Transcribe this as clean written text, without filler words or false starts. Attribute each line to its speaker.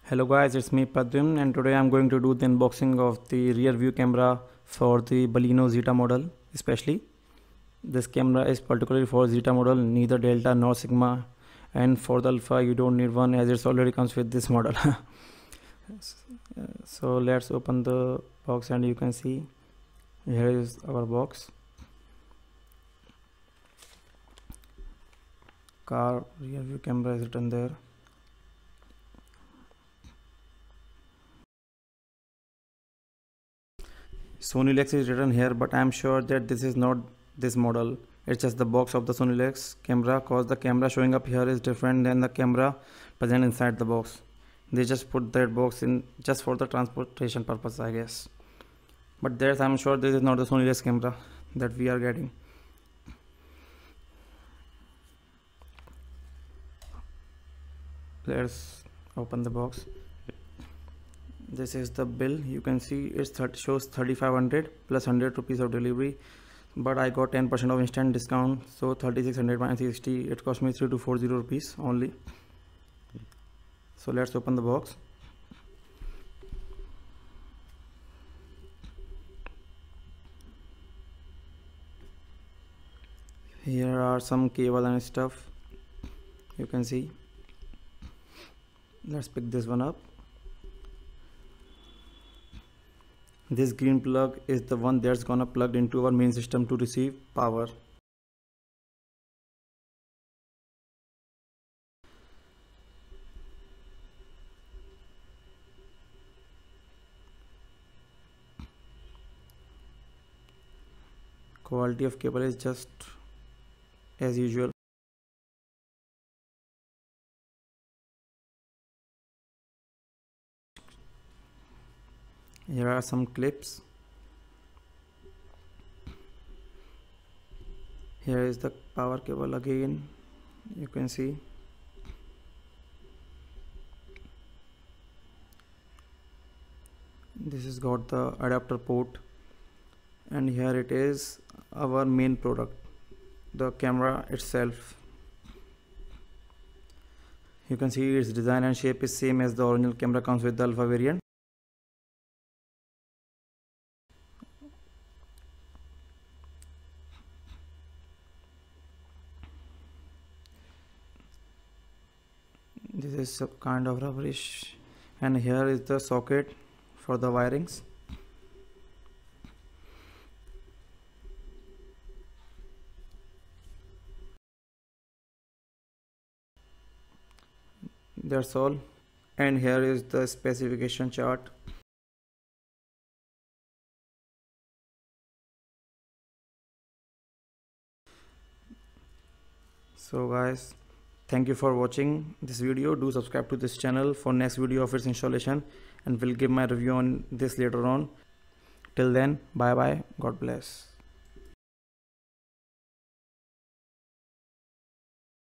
Speaker 1: Hello guys, it's me Padrim and today I'm going to do the unboxing of the rear view camera for the Baleno Zeta model. Especially this camera is particularly for Zeta model, neither Delta nor Sigma, and for the Alpha you don't need one as it already comes with this model. So let's open the box and you can see here is our box. Car rear view camera is written there. Sony Lex is written here, but I am sure that this is not this model. It's just the box of the Sony Lex camera, cause the camera showing up here is different than the camera present inside the box. They just put that box in just for the transportation purpose, I guess. But there's, I'm sure this is not the Sony Lex camera that we are getting. Let's open the box. This is the bill. You can see it shows 3500 plus 100 rupees of delivery, but I got 10% of instant discount, so 3600 minus 60, it cost me 3240 rupees only. So let's open the box. Here are some cable and stuff, you can see. Let's pick this one up. This green plug is the one that's gonna plug into our main system to receive power. Quality of cable is just as usual. Here are some clips. Here is the power cable again, you can see. This has got the adapter port, and here it is our main product, the camera itself. You can see its design and shape is same as the original camera comes with the Alpha variant. This is a kind of rubberish, and here is the socket for the wirings. That's all, and here is the specification chart. So guys, thank you for watching this video. Do subscribe to this channel for next video of its installation, and will give my review on this later on. Till then, bye bye, God bless.